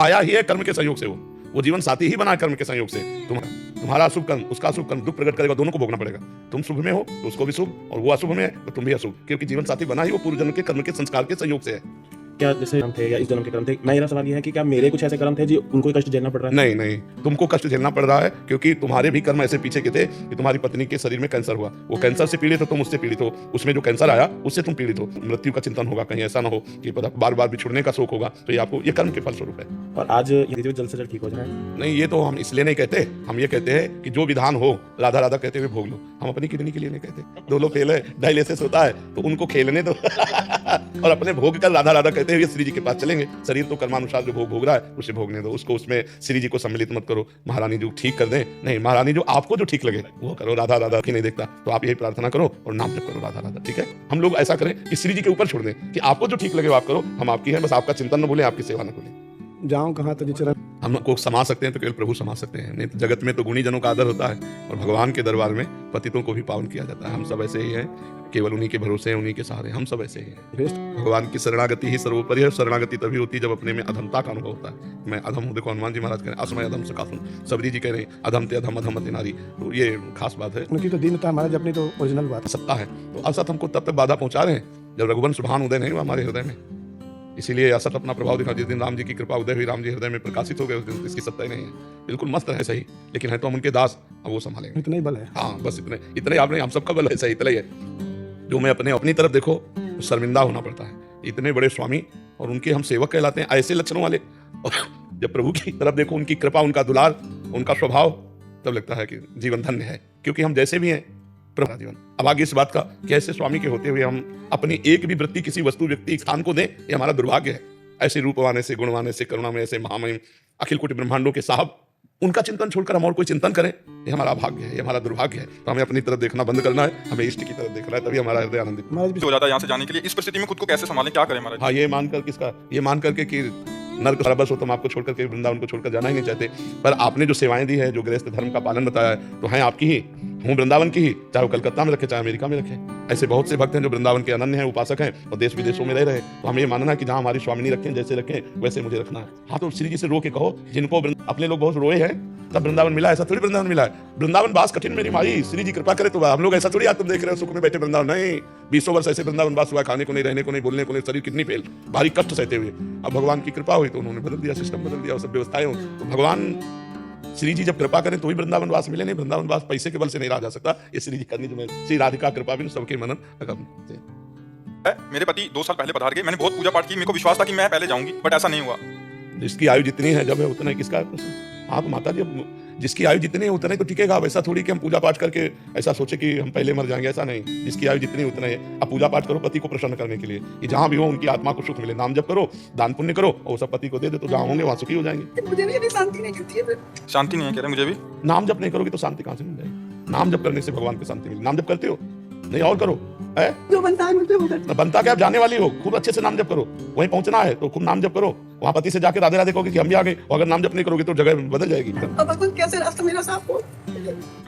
आया ही है कर्म के संयोग से, वो जीवन साथी ही बना कर्म के संयोग से। तुम्हारा अशुभ कर्म, उसका अशुभ कर्म दुख प्रकट करेगा, दोनों को भोगना पड़ेगा। तुम शुभ में हो तो उसको भी शुभ, और वो अशुभ में है तो तुम भी अशुभ, क्योंकि जीवन साथी बना ही वो पूर्व जन्म के कर्म के संस्कार के संयोग से है। क्या जैसे कर्म थे या इस जन्म के कर्म थे, मेरा सवाल ये है कि क्या मेरे कुछ ऐसे कर्म थे जो उनको कष्ट झेलना पड़ रहा है? नहीं नहीं, तुमको कष्ट झेलना पड़ रहा है, क्योंकि तुम्हारे भी कर्म ऐसे पीछे के थे कि तुम्हारी पत्नी के शरीर में कैंसर हुआ, वो कैंसर से पीड़ित हो, तुम उससे पीड़ित हो, उसमें जो कैंसर आया उससे तुम पीड़ित हो। मृत्यु का चिंतन होगा, कहीं ऐसा ना हो कि बार बार बिछुड़ने का शोक होगा, तो ये आपको ये कर्म के फल स्वरूप है। और आज ये जल्द से जल्द ठीक हो जाए? नहीं, ये तो हम इसलिए नहीं कहते, हम ये कहते हैं कि जो विधान हो राधा राधा कहते हुए भोग लो। हम अपनी किडनी के लिए नहीं कहते, दो लोग फेल है, डायलिसिस होता है तो उनको खेलने दो और अपने भोग कर राधा राधा कहते हुए श्री जी के पास चलेंगे। शरीर तो कर्मानुसार जो भोग रहा है उसे भोगने दो, उसको उसमें श्री जी को सम्मिलित मत करो। महारानी जो ठीक कर दें, नहीं, महारानी जो आपको जो ठीक लगे वो करो। राधा राधा की नहीं देखता, तो आप यही प्रार्थना करो और नाम जप करो राधा राधा, ठीक है। हम लोग ऐसा करें कि श्री जी के ऊपर छोड़ दें कि आपको जो ठीक लगे वो आप करो, हम आपकी है, बस आपका चिंतन न भूलें, आपकी सेवा न भूलें। जाऊं कहाँ तो चरण हमको समा सकते हैं तो केवल प्रभु समा सकते हैं, नहीं तो जगत में तो गुणी जनों का आदर होता है और भगवान के दरबार में पतितों को भी पावन किया जाता है। हम सब ऐसे ही हैं, केवल उन्हीं के भरोसे हैं, उन्हीं के सहारे, हम सब ऐसे ही हैं। भगवान की शरणागति ही सर्वोपरि है। शरणागति तभी होती है जब अपने में अधमता का अनुभव होता है। मैं अधम हूँ, देखो हनुमान जी महाराज कह रहे हैं असमय अधम सकासुन, सबरी जी कह रहे हैं अधम ते अधम अधम अति नारी, तो ये खास बात है। उनकी तो दीनता महाराज अपनी तो ओरिजिनल बात सत्ता है, तो असत हमको तब तक बाधा पहुंचा रहे हैं जब रघुवंश सुभान उदय नहीं हुआ हमारे हृदय में। इसीलिए असत अपना प्रभाव दिखा। जिस दिन राम जी की कृपा उदय हुई, राम जी हृदय में प्रकाशित हो गए, उस दिन इसकी सत्ता ही नहीं है। बिल्कुल मस्त है सही, लेकिन है तो हम उनके दास, अब वो संभालेंगे। इतना ही बल है। हाँ, बस इतने आप नहीं, हम सबका बल है सही, इतना ही है। जो मैं अपनी तरफ देखो तो शर्मिंदा होना पड़ता है। इतने बड़े स्वामी और उनके हम सेवक कहलाते हैं, ऐसे लक्षणों वाले। और जब प्रभु की तरफ देखो, उनकी कृपा, उनका दुलार, उनका स्वभाव, तब लगता है कि जीवन धन्य है, क्योंकि हम जैसे भी हैं प्रभु जीवन। अब आगे इस बात का कि ऐसे स्वामी के होते हुए हम अपनी एक भी वृत्ति किसी वस्तु, व्यक्ति, स्थान को दें, ये हमारा दुर्भाग्य है। ऐसे रूपवान से, गुणवान से, करुणा में, ऐसे महामहिम अखिल कोटि ब्रह्मांडों के साहब, उनका चिंतन छोड़कर हम और कोई चिंतन करें, ये हमारा भाग्य है, ये हमारा दुर्भाग्य है। तो हमें अपनी तरफ देखना बंद करना है, हमें इष्ट की तरफ देखना है, तभी हमारा हृदय आनंदित हो जाता है। यहाँ से जाने के लिए इस परिस्थिति में खुद को कैसे संभालें, क्या करें महाराज? हाँ, ये मानकर किसका, ये मान करके कि नर्क बस हो, तुम आपको छोड़कर के वृंदावन को छोड़कर जाना ही नहीं चाहते। पर आपने जो सेवाएं दी है, जो गृहस्थ धर्म का पालन बताया है, तो हैं आपकी ही, हूँ वृंदावन की ही, चाहे वो कलकत्ता में रखे, चाहे अमेरिका में रखे। ऐसे बहुत से भक्त हैं जो वृंदावन के अनन्य हैं, उपासक हैं और देश विदेशों में रह रहे। तो हमें ये मानना है कि जहाँ हमारी स्वामिनी रखें, जैसे रखें वैसे मुझे रखना है। हाँ, तो श्री जी से रो के कहो, जिनको अपने लोग बहुत रोए हैं तब वृंदावन मिला, ऐसा थोड़ी वृंदावन मिला है। वृंदावन वास कठिन मेरी माई, श्री जी कृपा करे तो हम लोग ऐसा थोड़ी आज तुम देख रहे हो सुख में बैठे वृंदावन, नहीं। 20 वर्ष ऐसे वृंदावन वास हुआ, खाने को नहीं, रहने को नहीं, बोलने को नहीं, शरीर कितनी फेल, भारी कष्ट सहते हुए। अब भगवान की कृपा हुई तो उन्होंने बदल दिया, सिस्टम बदल दिया, सब व्यवस्थाएं हो। तो भगवान श्री जी जब कृपा करें तो ही वृंदावन वास मिले, नहीं वृंदावन वास पैसे के बल से नहीं रहा जा सकता। ये श्री जी करनी जो श्री राधिका कृपा भी सबके मनन अगम। मेरे पति 2 साल पहले पधार गए, मैंने बहुत पूजा पाठ की, मेरे को विश्वास था कि मैं पहले जाऊंगी, बट ऐसा नहीं हुआ। जिसकी आयु जितनी है जब है उतना ही किसका है प्रश्न? हाँ, तो माता जी, जिसकी आयु जितनी है उतना ही तो टिकेगा। अब ऐसा थोड़ी कि हम पूजा पाठ करके ऐसा सोचे कि हम पहले मर जाएंगे, ऐसा नहीं। जिसकी आयु जितनी उतना है। अब पूजा पाठ करो पति को प्रसन्न करने के लिए, कि जहाँ भी हो उनकी आत्मा को सुख मिले। नाम जप करो, दान पुण्य करो और सब पति को दे दे, तो जहाँ होंगे वहाँ सुखी हो जाएंगे। मुझे भी शांति नहीं मिलती है। शांति नहीं है कह रहे मुझे भी। नाम जप नहीं करोगे तो शांति कहाँ से मिल जाएगी? नाम जप करने से भगवान को शांति मिलेगी। नाम जप करते हो? नहीं, और करो। है जो बनता है मुझे वो करता। बनता क्या, आप जाने वाली हो, खूब अच्छे से नाम जप करो। वहीं पहुंचना है तो खूब नाम जप करो। वहाँ पति से जाके राधे राधे कहोगे कि हम भी आ गए, और अगर नाम जप नहीं करोगे तो जगह बदल जाएगी। अब भगवान कैसे रास्ता मेरा साफ हो?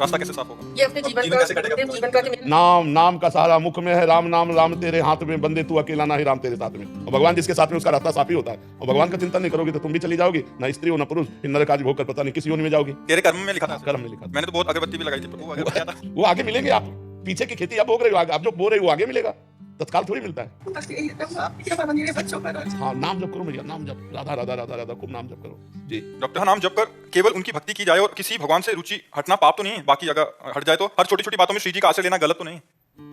रास्ता कैसे साफ होगा? ये अपने जीवन का नाम, नाम का सहारा मुख में है, राम नाम, राम तेरे हाथ में, बंदे तू अकेला ना ही राम तेरे साथ में। और भगवान जिसके साथ में उसका रास्ता साफ ही होता है। और भगवान का चिंतन नहीं करोगे तो तुम भी चली जाओगे, ना स्त्री हो ना पुरुष, फिर नरक आदि भोग कर पता नहीं किस योनि में जाओगे। तेरे कर्म में लिखा था। कर्म में लिखा था। मैंने तो बहुत अगरबत्ती भी लगाई थी प्रभु, आगे क्या था? वो आगे मिलेंगे। आप पीछे की खेती आप भोग रहे हो, आप जो बो रहे हो आगे मिलेगा, तत्काल थोड़ी मिलता है। बस यही कहूंगा, आपकी कृपा बनी रहे बच्चों पर। हाँ, नाम जप करो भैया, नाम जप, राधा राधा राधा राधा, खूब नाम जप करो जी। डॉक्टर, हाँ, नाम जप कर केवल उनकी भक्ति की जाए और किसी भगवान से रुचि हटना पाप तो नहीं है? बाकी अगर हट जाए तो हर छोटी छोटी बातों में श्री जी का आश्रय लेना गलत तो नहीं है?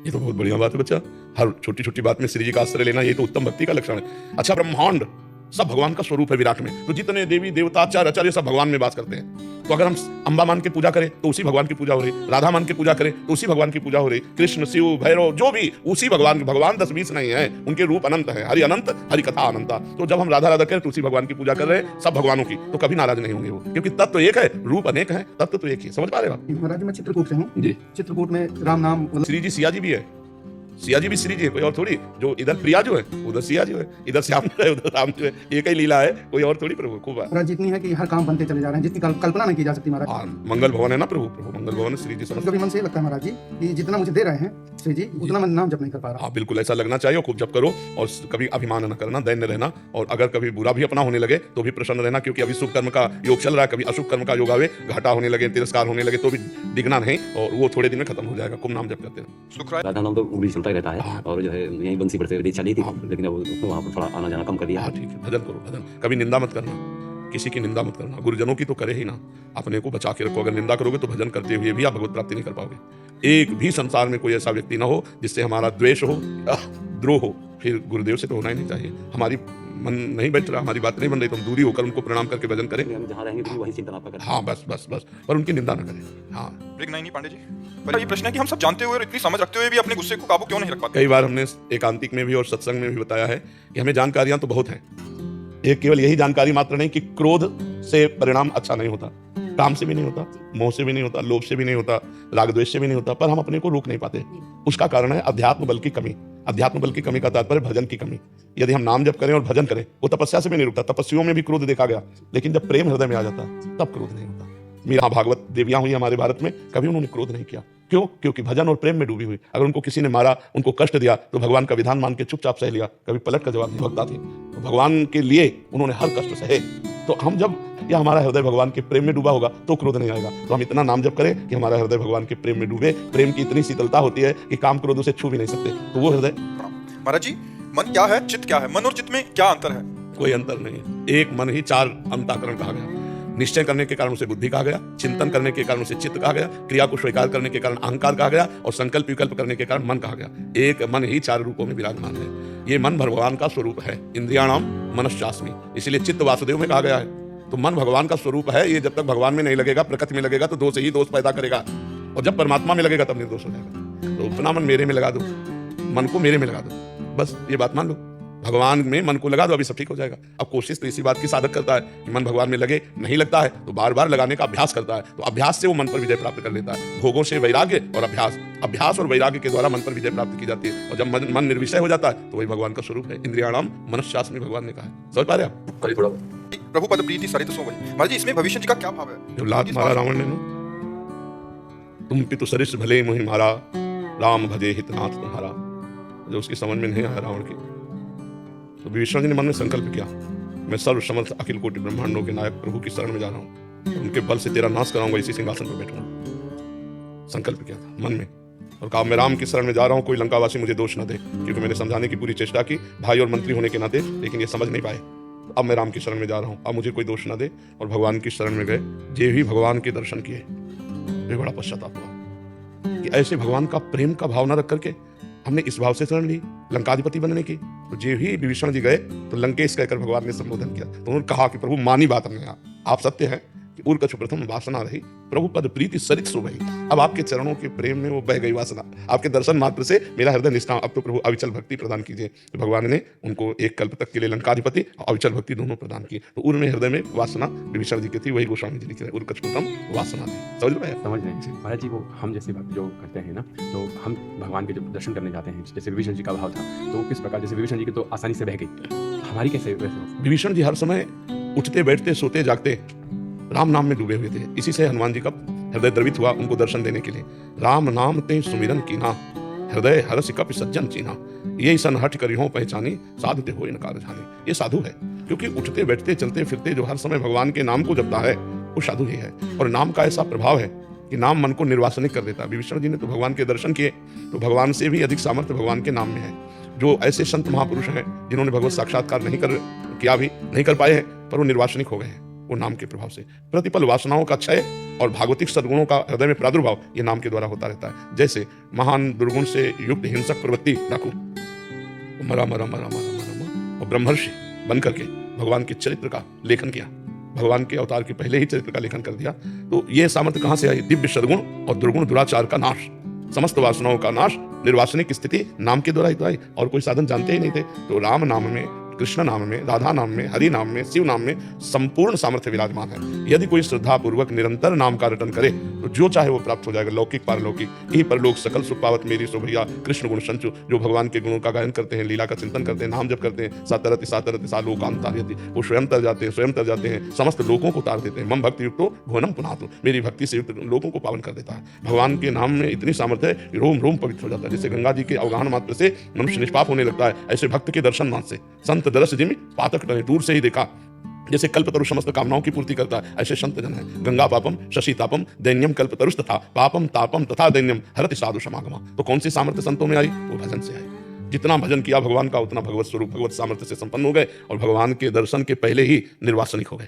ये तो बहुत बढ़िया बात है बच्चा। हर छोटी छोटी बात में श्री जी का आश्रय लेना, ये तो उत्तम भक्ति का लक्षण है। अच्छा, ब्रह्मांड सब भगवान का स्वरूप है विराट में, तो जितने देवी देवता आचार्य आचार्य सब भगवान में वास करते हैं। तो अगर हम अम्बा मान के पूजा करें तो उसी भगवान की पूजा हो रही, राधा मान के पूजा करें तो उसी भगवान की पूजा हो रही, कृष्ण, शिव, भैरव, जो भी उसी भगवान। भगवान 10-20 नहीं है, उनके रूप अनंत है, हरि अनंत, हरि कथा अनंता। तो जब हम राधा राधा करें तो उसी भगवान की पूजा कर रहे हैं, सब भगवानों की, तो कभी नाराज नहीं होंगे वो, क्योंकि तत्व तो एक है, रूप अनेक है, तत्व तो एक ही। समझ पा रहे हो आप? महाराज मैं चित्रकूट से हूँ जी। चित्रकूट में राम नाम श्री जी सिया जी भी है, सिया जी भी श्री जी है, कोई और थोड़ी। जो इधर प्रिया जो है उधर सिया जी है, इधर श्याम जो है उधर राम जो है, एक ही लीला है, कोई और थोड़ी प्रभु। खूब है महाराज, जितनी है कि हर काम बनते चले जा रहे हैं, जितनी कल्पना नहीं की जा सकती महाराज। मंगल भवन है ना प्रभु, प्रभु मंगल भवन श्री जी समझ। कभी मन से ये लगता है महाराज जी कि जितना मुझे दे रहे हैं श्री जी उतना मैं नाम जप नहीं कर पा रहा। हाँ बिल्कुल ऐसा लगना चाहिए, खूब जप करो और कभी अभिमान न करना, दैन्य रहना, और अगर कभी बुरा भी अपना होने लगे तो भी प्रसन्न रहना, क्योंकि अभी शुभ कर्म का योग चल रहा है, कभी अशुभ कर्म का योग आवे, घाटा होने लगे, तिरस्कार होने लगे तो भी डिगना नहीं, और वो थोड़े दिन में खत्म हो जाएगा। खूब नाम जप करते हैं। सुखराय राधा नाम तो उंगली चलता ही रहता है, और जो है यहीं बंसी पर से चली थी, लेकिन अब वहाँ पर थोड़ा आना जाना कम कर दिया हाँ है। ठीक है, भजन करो, भजन। कभी निंदा मत करना, किसी की निंदा मत करना, गुरुजनों की तो करे ही ना, अपने को बचा के रखो। अगर निंदा करोगे तो भजन करते हुए भी आप भगवत प्राप्ति नहीं कर पाओगे। एक भी संसार में कोई ऐसा व्यक्ति ना हो जिससे हमारा द्वेष हो, द्रोह हो, फिर गुरुदेव से तो होना ही नहीं चाहिए। हमारी मन नहीं बैठ रहा, हमारी बात नहीं बन रही तो हम दूरी होकर उनको प्रणाम करके भजन करें। हम जहाँ रहेंगे वही चिंतन आपका करें। हाँ बस बस बस, पर उनकी निंदा न करें। हाँ नहीं पांडे जी, मेरा ये प्रश्न है कि हम सब जानते हुए और इतनी समझ रखते हुए भी अपने गुस्से को काबू क्यों नहीं रख पाते? कई बार हमने एकांतिक में भी और सत्संग में भी बताया है कि हमें जानकारियां तो बहुत हैं, एक केवल यही जानकारी मात्र नहीं कि क्रोध से परिणाम अच्छा नहीं होता, काम से भी नहीं होता, मोह से भी नहीं होता, लोभ से भी नहीं होता, राग द्वेष से भी नहीं होता, पर हम अपने को रोक नहीं पाते। उसका कारण है अध्यात्म बल की कमी। अध्यात्म बल की कमी का तात्पर्य भजन की कमी। यदि हम नाम जप करें और भजन करें, वो तपस्या से भी नहीं रुकता। तपस्वियों में भी क्रोध देखा गया, लेकिन जब प्रेम हृदय में आ जाता तब क्रोध नहीं होता। मीरा भागवत देवियां हुई हमारे भारत में, कभी उन्होंने क्रोध नहीं किया। क्यों? क्योंकि भजन और प्रेम में डूबी हुई। अगर उनको किसी ने मारा, उनको कष्ट दिया, तो भगवान का विधान मान के चुपचाप सह लिया, कभी पलट का जवाब नहीं भगता थे। तो भगवान के लिए उन्होंने हर कष्ट सहे। तो हम जब या हमारा हृदय भगवान के प्रेम में डूबा होगा तो क्रोध नहीं आएगा। तो हम इतना नाम जप करें कि हमारा हृदय भगवान के प्रेम में डूबे। प्रेम की इतनी शीतलता होती है कि काम क्रोध उसे छू भी नहीं सकते। तो वो हृदय। महाराज जी, मन क्या है, चित्त क्या है? मन और चित्त में क्या अंतर है? कोई अंतर नहीं है। एक मन ही चार अंतःकरण कहा गया। निश्चय करने के कारण उसे बुद्धि कहा गया, चिंतन करने के कारण उसे चित्त कहा गया, क्रिया को स्वीकार करने के कारण अहंकार कहा गया, और संकल्प विकल्प करने के कारण मन कहा गया। एक मन ही चार रूपों में विराजमान है। ये मन भगवान का स्वरूप है। इंद्रियाणाम मनश्चास्मि, इसलिए चित्त वासुदेव में कहा गया है। तो मन भगवान का स्वरूप है। ये जब तक भगवान में नहीं लगेगा, प्रकृति में लगेगा, तो दोष ही दोष पैदा करेगा, और जब परमात्मा में लगेगा तब निर्दोष हो जाएगा। तो अपना मन मेरे में लगा दो, मन को मेरे में लगा दो, बस ये बात मान लो। भगवान में मन को लगा दो, अभी सब ठीक हो जाएगा। अब कोशिश तो इसी बात की साधक करता है कि मन भगवान में लगे, नहीं लगता है तो बार बार लगाने का अभ्यास करता है। तो अभ्यास से वो मन पर विजय प्राप्त कर लेता है। भोगों से वैराग्य और अभ्यास और वैराग्य के द्वारा मन पर विजय प्राप्त की जाती है। और जब मन निर्विषय हो जाता है तो वही भगवान का स्वरूप है। इंद्रियाणाम मनश्चास्मि भगवान ने कहा है। समझ पा रहे आप? कभी थोड़ा प्रभु पद प्रीति सरित सो वही। महाराज जी, इसमें भविष्य जी का क्या भाव है? जो लात मारा रावण ने ना, तुम पितु सरिस भले मोहि मारा, राम भजे हितनाथ तुम्हारा, जो उसकी समझ में नहीं आया रावण की, तो विभीषण जी ने मन में संकल्प किया, मैं सर्व समर्थ अखिल कोटि ब्रह्मांडों के नायक प्रभु की शरण में जा रहा हूँ, उनके बल से तेरा नाश कराऊंगा, इसी सिंहासन पर बैठूंगा। संकल्प किया था मन में, और कहा मैं राम की शरण में जा रहा हूँ, कोई लंकावासी मुझे दोष न दे, क्योंकि मैंने समझाने की पूरी चेष्टा की भाई और मंत्री होने के नाते, लेकिन ये समझ नहीं पाए। अब मैं राम की शरण में जा रहा हूँ, अब मुझे कोई दोष न दे, और भगवान की शरण में गए। जे भी भगवान के दर्शन किए, वे बड़ा पश्चाताप हुआ कि ऐसे भगवान का प्रेम का भाव न रख करके हमने इस भाव से शरण ली लंकाधिपति बनने की। तो जे भी विभीषण जी गए तो लंकेश कहकर भगवान ने संबोधन किया। तो उन्होंने कहा कि प्रभु मानी बात हमने, आप सत्य है कि उर कछु प्रथम वासना रही, प्रभु पद प्रीति सरित सो भई। अब आपके चरणों के प्रेम में वो बह गई वासना, आपके दर्शन मात्र से मेरा हृदय निष्ठा, अब तो प्रभु अविचल भक्ति प्रदान कीजिए। तो भगवान ने उनको एक कल्प तक के लिए लंकाधिपति और अविचल भक्ति दोनों प्रदान की। तो उर में हृदय में वासना विभीषण जी की थी, वही गोस्वामी जी लिखे हैं, उर कछु प्रथम वासना थी। समझ रहे? समझ रहे हैं महाराज जी। वो हम जैसे बात जो करते हैं ना, तो हम भगवान के जब दर्शन करने जाते हैं, जैसे विभीषण जी का भाव था, तो किस प्रकार, जैसे विभीषण जी की तो आसानी से बह गई, हमारी कैसे वैसे? विभीषण जी हर समय उठते बैठते सोते जागते राम नाम में डूबे हुए थे। इसी से हनुमान जी का हृदय द्रवित हुआ उनको दर्शन देने के लिए। राम नाम ते सुमिरन कीना, हृदय हरसि कपि सज्जन चीना, ये सन हट करिहो पहचानी, साधु ते होय न कार जाने। ये साधु है, क्योंकि उठते बैठते चलते फिरते जो हर समय भगवान के नाम को जपता है वो साधु ही है। और नाम का ऐसा प्रभाव है कि नाम मन को निर्वासनिक कर देता है। विभीषण जी ने तो भगवान के दर्शन किए, तो भगवान से भी अधिक सामर्थ्य भगवान के नाम में है। जो ऐसे संत महापुरुष हैं जिन्होंने भगवत साक्षात्कार नहीं कर पाए हैं, पर वो निर्वासनिक हो गए हैं वो नाम के प्रभाव से। प्रतिपल वासनाओं का क्षय और भागवतिक सद्गुणों का हृदय में प्रादुर्भाव ये नाम के द्वारा होता रहता है। जैसे महान दुर्गुण से युक्त हिंसक प्रवृत्ति रखो, मरा मरा मरा मरा मरा, और ब्रह्मर्षि बन करके भगवान के चरित्र का लेखन किया, भगवान के अवतार के पहले ही चरित्र का लेखन कर दिया। तो ये सामर्थ्य कहाँ से आई? दिव्य सद्गुण और दुर्गुण दुराचार का नाश, समस्त वासनाओं का नाश, निर्वासनिक स्थिति नाम के द्वारा ही तो आई, और कोई साधन जानते ही नहीं थे। तो राम नाम में, कृष्ण नाम में, राधा नाम में, हरि नाम में, शिव नाम में संपूर्ण सामर्थ्य विराजमान है। यदि कोई श्रद्धा पूर्वक निरंतर नाम का रटन करे तो जो चाहे वो प्राप्त हो जाएगा, लौकिक पारलौकिक। यही परलोक सकल सुख पावत मेरी सो भैया कृष्ण गुण संचु। जो भगवान के गुणों का गायन करते हैं, लीला का चिंतन करते हैं, नाम जप करते हैं, सातरति सातरति सालोकांत तारयति, वो स्वयं तर जाते हैं, स्वयं तर जाते हैं, समस्त लोगों को तार देते हैं। मम भक्ति युक्तो भुवनम पुनातु, मेरी भक्ति से युक्त लोगों को पावन कर देता है। भगवान के नाम में इतनी सामर्थ्य है कि रोम रोम पवित्र हो जाता है। जैसे गंगा जी के अवगाहन मात्र से मनुष्य निष्पाप होने लगता है, ऐसे भक्त के दर्शन मात्र से संत दरस जिमि पातक टने, दूर से ही देखा। जैसे कल्पतरु समस्त कामनाओं की पूर्ति करता है, ऐसे संत जन है। गंगा पापम शशि तापम दैन्यम कल्पतरुष तथा पापम तापम तथा दैन्यम हरति साधु समागमा। तो कौन सी सामर्थ्य संतों में आई? वो भजन से आई। जितना भजन किया भगवान का, उतना भगवत स्वरूप भगवत सामर्थ्य से संपन्न हो गए और भगवान के दर्शन के पहले ही निर्वासनिक हो गए।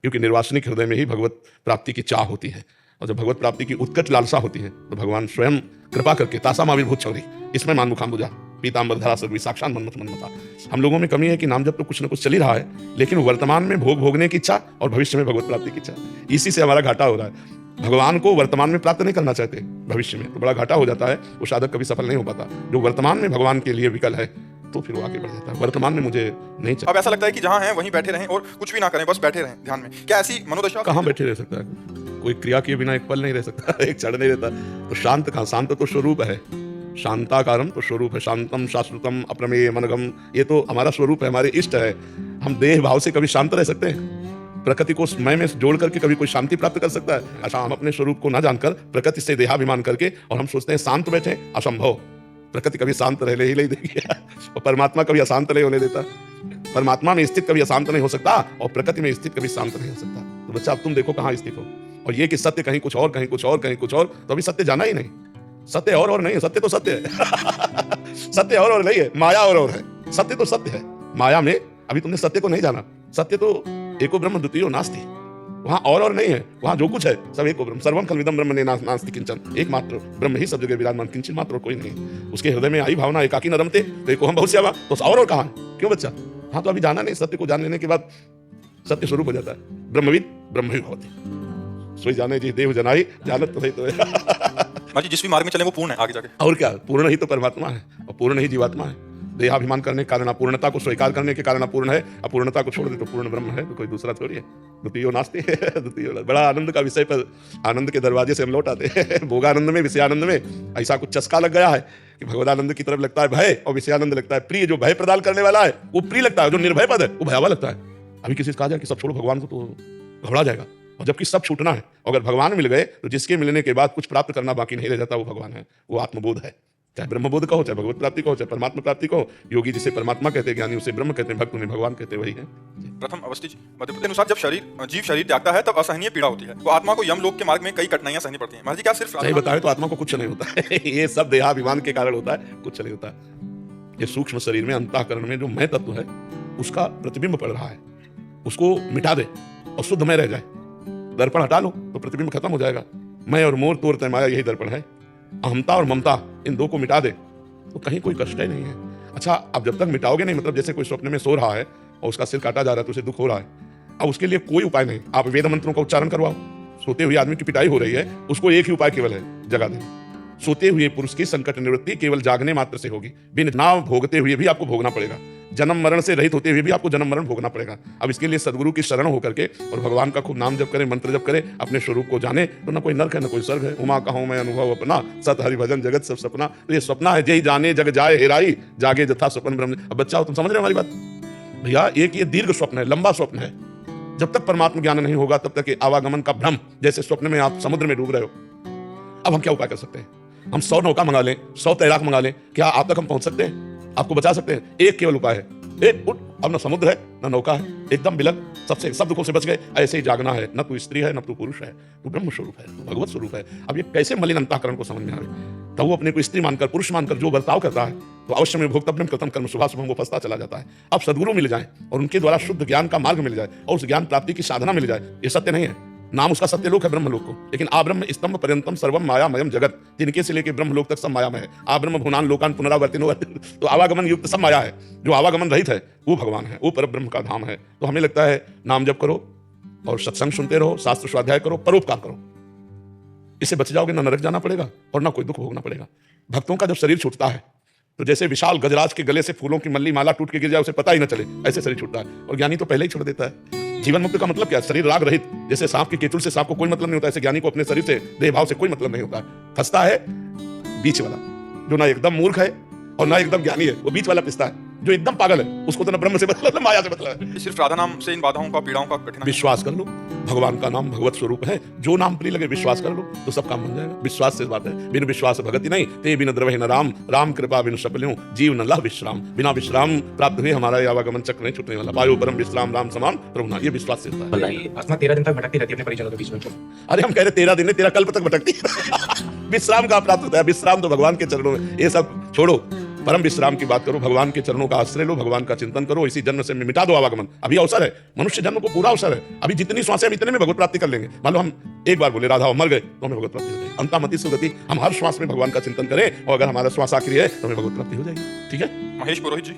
क्योंकि निर्वासनिक हृदय में ही भगवत प्राप्ति की चाह होती है, और जब भगवत प्राप्ति की उत्कट लालसा होती है तो भगवान स्वयं कृपा करके तासा माविर्भूत चौरी इसमें मान मुखाम्बुजा पीताम्बर धरा सर्वी साक्षात मनमथ मनमता। हम लोगों में कमी है कि नाम जब तो कुछ न कुछ चल ही रहा है, लेकिन वर्तमान में भोग भोगने की इच्छा और भविष्य में भगवत प्राप्ति की इच्छा, इसी से हमारा घाटा हो रहा है। भगवान को वर्तमान में प्राप्त नहीं करना चाहते, भविष्य में तो बड़ा घाटा हो जाता है। वो साधक कभी सफल नहीं हो पाता। जो वर्तमान में भगवान के लिए विकल है तो फिर वो आगे बढ़ जाता है। वर्तमान में मुझे नहीं चाहिए। अब ऐसा लगता है कि जहाँ हैं वहीं बैठे रहें और कुछ भी ना करें, बस बैठे रहें ध्यान में। क्या ऐसी मनोदशा? कहाँ बैठे रह सकता है कोई? क्रिया किए बिना एक पल नहीं रह सकता, एक क्षण नहीं रहता। तो शांत कहाँ? शांत तो स्वरूप है, शांताकारम तो स्वरूप है। शांतम शाश्वतम अप्रमेय मनगम, ये तो हमारा स्वरूप है, हमारे इष्ट है। हम देह भाव से कभी शांत रह सकते हैं? प्रकृति को मैं में जोड़ करके कभी कोई शांति प्राप्त कर सकता है? अच्छा, हम अपने स्वरूप को ना जानकर प्रकृति से देहाभिमान करके और हम सोचते हैं शांत बैठे, असंभव। प्रकृति कभी शांत रह ही नहीं देगी और परमात्मा कभी अशांत नहीं होने देता। परमात्मा में स्थित कभी अशांत नहीं हो सकता और प्रकृति में स्थित कभी शांत नहीं हो सकता। तो बच्चा अब तुम देखो कहाँ स्थित हो। और ये कि सत्य कहीं कुछ और, कहीं कुछ और, कहीं कुछ और, तो अभी सत्य जाना ही नहीं। सत्य और नहीं है, सत्य तो सत्य है सत्य और नहीं है, माया और है। सत्य तो सत्य है, माया में अभी तुमने सत्य को नहीं जाना। सत्य तो एको ब्रह्म द्वितीयो नास्ति, वहां और नहीं है। वहां जो कुछ है सब एको ब्रह्म। सर्वम खल्विदम ब्रह्म नास्ति किंचन, एकमात्र ब्रह्म ही सब जगह विराजमान, किंचन मात्र और कोई नहीं। उसके हृदय में आई भावना एकाकी न रमते तो एको हम बहुत से आवा, तो और कहां? क्यों बच्चा? हाँ, तो अभी जाना नहीं। सत्य को जान लेने के बाद सत्य स्वरूप हो जाता है। ब्रह्मविद ब्रह्म ही भवति, सोई जाने जी देव जनाई जानत तो माँ जी जिस भी मार्ग में चले वो पूर्ण है आगे जाके। और क्या? पूर्ण ही तो परमात्मा है और पूर्ण ही जीवात्मा है। देहाभिमान करने के कारण अपूर्णता को स्वीकार करने के कारण अपूर्ण है, अपूर्णता को छोड़ दे तो पूर्ण ब्रह्म है। तो कोई दूसरा थोड़ी है। द्वितीयो नास्ति है, द्वितीयो। बड़ा आनंद का विषय पर आनंद के दरवाजे से हम लौट आते हैं। भोगानंद में, विषयानंद में ऐसा कुछ चस्का लग गया है कि भगवदानंद की तरफ लगता है भय और विषयानंद लगता है प्रिय। जो भय प्रदान करने वाला है वो प्रिय लगता है, जो निर्भय पद है वो भयावह लगता है। अभी किसी से कहा जाए कि सब छोड़ो भगवान को तो घबरा जाएगा, और जबकि सब छूटना है। अगर भगवान मिल गए तो जिसके मिलने के बाद कुछ प्राप्त करना बाकी नहीं रह जाता, वो भगवान है, वो आत्मबोध है। चाहे ब्रह्मबोध कहो, चाहे भगवत प्राप्ति कहो, चाहे परमात्मा प्राप्ति कहो। योगी जिसे परमात्मा कहते हैं, ज्ञानी उसे ब्रह्म कहते हैं, भक्त उन्हें भगवान कहते हैं, वही है। प्रथम अवस्थी मध्यपुर के अनुसार जब जीव शरीर त्यागता है तब असहनीय पीड़ा होती है। वो आत्मा को यमलोक के मार्ग में कई कठिनाइयां सहनी पड़ती हैं। महाराज जी क्या सिर्फ सही बताए तो आत्मा को कुछ नहीं होता है ये सब देहाभिमान के कारण होता है, कुछ नहीं होता। ये सूक्ष्म शरीर में अंतःकरण में जो मैं तत्व है उसका प्रतिबिंब पड़ रहा है, उसको मिटा दे और शुद्ध में रह जाए। दर्पण हटा लो तो प्रतिबिंब खत्म हो जाएगा। मैं और मोर तोर तय माया, यही दर्पण है। अहमता और ममता, इन दो को मिटा दे तो कहीं कोई कष्ट ही नहीं है। अच्छा, अब जब तक मिटाओगे नहीं, मतलब जैसे कोई स्वप्न में सो रहा है और उसका सिर काटा जा रहा है तो उसे दुख हो रहा है, अब उसके लिए कोई उपाय नहीं। आप वेद मंत्रों का उच्चारण करवाओ। सोते हुए आदमी की पिटाई हो रही है, उसको एक ही उपाय केवल है, जगा दे। सोते हुए पुरुष की संकट निवृत्ति केवल जागने मात्र से होगी। बिन नाम भोगते हुए भी आपको भोगना पड़ेगा, जन्म मरण से रहित होते हुए भी आपको जन्म मरण भोगना पड़ेगा। अब इसके लिए सदगुरु की शरण होकर के और भगवान का खूब नाम जप करे, मंत्र जप करे, अपने स्वरूप को जाने, तो ना कोई नरक है ना कोई स्वर्ग है। उमा कहूं मैं अनुभव अपना, सत हरि भजन जगत सब सपना। तो ये सपना है, जय जाने जग जाए हेराई, जागे जथा स्वप्न ब्रह्म। अब बच्चा हो, तुम समझ रहे हो हमारी बात भैया? एक ये दीर्घ स्वप्न है, लंबा स्वप्न है। जब तक परमात्मा ज्ञान नहीं होगा तब तक आवागमन का भ्रम, जैसे स्वप्न में आप समुद्र में डूब रहे हो। अब हम क्या उपाय कर सकते हैं? हम 100 नौका मंगा लें, 100 तैराक मंगा लें, क्या आप तक हम पहुंच सकते हैं? आपको बचा सकते हैं? एक केवल उपाय है, उठ। अब ना समुद्र है ना नौका है, एकदम बिलक, सबसे सब दुखों से बच गए। ऐसे ही जागना है। न तू स्त्री है न तू पुरुष है, तू ब्रह्म स्वरूप है, तू भगवत स्वरूप है। अब ये कैसे मलिन अंतःकरण को समझ में आवे? तो वो अपने को स्त्री मानकर, पुरुष मानकर जो बर्ताव करता है तो अवश्य में भोक्तव्यम कृतं कर्म शुभाशुभम, वो फंसता चला जाता है। अब सदगुरु मिल जाए और उनके द्वारा शुद्ध ज्ञान का मार्ग मिल जाए और उस ज्ञान प्राप्ति की साधना मिल जाए, ये सत्य नहीं है। नाम उसका सत्यलोक है, ब्रह्मलोक को। लेकिन आ ब्रह्म स्तंभ पर्यंतम सर्वम मायामयम जगत, जिनके से लेके ब्रह्मलोक तक सब मायामय है। आ ब्रह्म भुवनान लोकान पुनरावर्तिनो, तो आवागमन युक्त सब माया है। जो आवागमन रहित है वो भगवान है, वो परब्रह्म का धाम है। तो हमें लगता है नाम जप करो और सत्संग सुनते रहो, शास्त्र स्वाध्याय करो, परोपकार करो, इससे बच जाओगे। ना नरक जाना पड़ेगा और ना कोई दुख भोगना पड़ेगा। भक्तों का जब शरीर छूटता है तो जैसे विशाल गजराज के गले से फूलों की मल्ली माला टूट के गिर जाए, उसे पता ही न चले, ऐसे शरीर छूटता है। और ज्ञानी तो पहले ही छोड़ देता है। जीवन मुक्त का मतलब क्या है? शरीर राग रहित। जैसे सांप के केचुल से सांप को कोई मतलब नहीं होता, ऐसे ज्ञानी को अपने शरीर से, देह भाव से कोई मतलब नहीं होता। फंसता है बीच वाला, जो ना एकदम मूर्ख है और ना एकदम ज्ञानी है, वो बीच वाला पिसता है। जो एकदम पागल है उसको तो ना ब्रह्म से मतलब, माया से मतलब है। सिर्फ राधा नाम से इन बाधाओं का, पीड़ाओं का कठिन विश्वास कर लो, भगवान का नाम भगवत स्वरूप है, जो नाम प्रिय लगे विश्वास कर लो तो सब काम बन जाएगा। विश्वास से बात है, बिन विश्वास भगति नहीं, ते बिन द्रवहि न राम, राम कृपा बिन सफल्यों, जीव न लह विश्राम। बिना विश्राम प्राप्त हुए हमारा ये आवागमन चक्र नहीं छूटने वाला। पायो परम विश्राम राम समान प्रभुना, ये विश्वास से होता है। आत्मा 13 दिन तक भटकती रहती है अपने परिजनों के बीच में। अरे हम कह रहे 13 दिन नहीं, 13 कल्प तक भटकती विश्राम का प्राप्त होता है। विश्राम तो भगवान के चरणों में, ये सब छोड़ो, परम विश्राम की बात करो, भगवान के चरणों का आश्रय लो, भगवान का चिंतन करो। इसी जन्म से मिटा दो आवागमन। अभी अवसर है, मनुष्य जन्म को पूरा अवसर है। अभी जितनी श्वासें हम इतने में भगवत प्राप्ति कर लेंगे। मान लो हम एक बार बोले राधा मर गए तो हमें भगवत प्राप्ति हो जाएगी। अंतामति सुगति, हम हर श्वास में भगवान का चिंतन करें और अगर हमारा श्वास आखिरी है तो हमें भगवत प्राप्ति हो जाएगी। ठीक है महेश पुरोहित जी,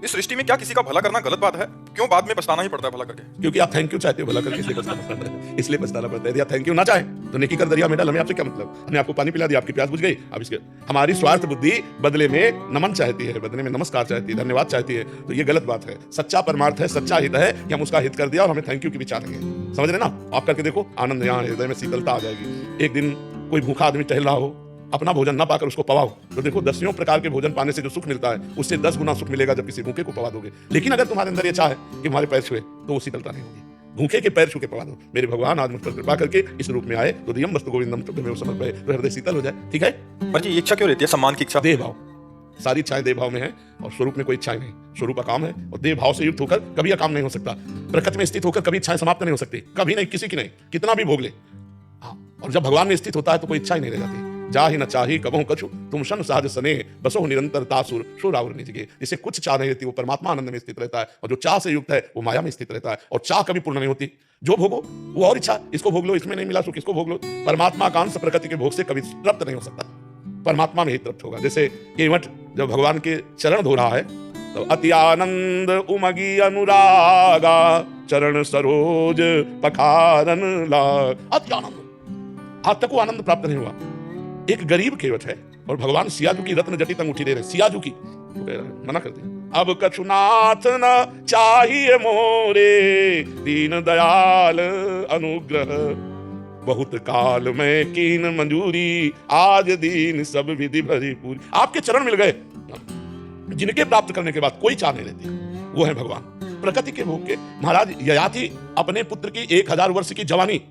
इस सृष्टि में क्या किसी का भला करना गलत बात है? क्यों बाद में पछताना ही पड़ता है भला करके? क्योंकि आप थैंक यू चाहते हो भला करके, इसलिए पछताना पड़ता है। इसलिए पछताना पड़ता है। यदि आप थैंक यू ना चाहे तो नेकी कर दरिया में डाल, हमें आपसे क्या मतलब? हमने आपको पानी पिला दिया, आपकी प्यास बुझ गई। अब इसके हमारी स्वार्थ बुद्धि बदले में नमन चाहती है, बदले में नमस्कार चाहती है, धन्यवाद चाहती है, तो ये गलत बात है। सच्चा परमार्थ है, सच्चा हित है कि हम उसका हित कर दिया और हमें थैंक यू की भी चाहेंगे। समझ रहे ना? आप करके देखो, आनंद यहाँ हृदय में शीतलता आ जाएगी। एक दिन कोई भूखा आदमी टहल रहा हो, अपना भोजन ना पाकर उसको पवाओ, तो देखो 10 प्रकार के भोजन पाने से जो सुख मिलता है उससे 10 गुना सुख मिलेगा जब किसी भूखे को पवा दोगे। लेकिन अगर तुम्हारे अंदर ये चाह है कि हमारे पैर छुए, तो वो शीतलता नहीं होगी। भूखे के पैर छू के पवा दो, मेरे भगवान आज मुझ पर कृपा करके इस रूप में आए तो दियम वस्तु गोविंदम तुभ्यमेव समर्पये, तो हृदय शीतल हो जाए। ठीक है? पर जी ये इच्छा क्यों रहती है, सम्मान की इच्छा? देह भाव, सारी इच्छाएं देह भाव में है और स्वरूप में कोई इच्छाएं नहीं। स्वरूप का काम है और देह भाव से युक्त होकर कभी यह काम नहीं हो सकता। प्रकृति में स्थित होकर कभी इच्छाएं समाप्त नहीं हो सकती, कभी नहीं, किसी की नहीं, कितना भी भोग ले। हाँ, और जब भगवान में स्थित होता है तो कोई इच्छा ही नहीं रह जाती। जाहि न चाही कबहु कछु, तुम शन सहज सने, बसो निरंतर तासुर शोरावर निजगे। जिसे कुछ चाह नहीं रहती वो परमात्मा आनंद में स्थित रहता है, और जो चाह से युक्त है वो माया में स्थित रहता है। और चाह कभी पूर्ण नहीं होती। जो भोगो वो और इच्छा, इसको भोग लो, इसमें नहीं मिला सुख, इसको भोग लो। परमात्मा का अंश प्रकृति के भोग से कभी तृप्त नहीं हो सकता, परमात्मा में ही तृप्त होगा। जैसे केवट जब भगवान के चरण धो रहा है तो अति आनंद उमगी अनुरागा, चरण सरोज पखारन लाग। अति आनंद, आज तक वो आनंद प्राप्त नहीं हुआ। एक गरीब केवट है और भगवान सियाजू की रत्न जटित अंगूठी दे रहे, सियाजू की, तो कह रहा है, मना करते हैं। अब कछुनाथ न चाहिए मोरे, दीन दयाल अनुग्रह, बहुत काल में कीन मंजूरी, आज दीन सब विधि भरी पूरी। आपके चरण मिल गए, जिनके प्राप्त करने के बाद कोई चाह नहीं रहती, वो है भगवान। प्रकृति के भोग के महाराज ययाति अपने पुत्र की 1000 वर्ष की जवानी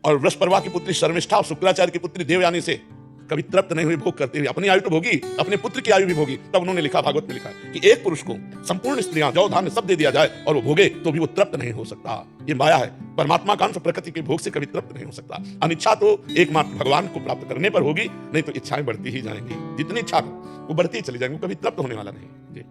और वृषपर्वा की पुत्री शर्मिष्ठा और शुक्राचार्य की पुत्री देवयानी से कभी तृप्त नहीं हुई भोग करते हुए। अपनी आयु तो भोगी, अपने पुत्र की आयु भी भोगी। तब उन्होंने लिखा, भागवत में लिखा कि एक पुरुष को संपूर्ण स्त्रियां, जौ धान्य सब दे दिया जाए और वो भोगे तो भी वो तृप्त नहीं हो सकता। ये माया है। परमात्मा का अंश प्रकृति के भोग से कभी तृप्त नहीं हो सकता। अनिच्छा तो एकमात्र भगवान को प्राप्त करने पर होगी, नहीं तो इच्छाएं बढ़ती ही जाएंगी। जितनी इच्छा वो बढ़ती ही चली जाएंगी, कभी तृप्त होने वाला नहीं। जी।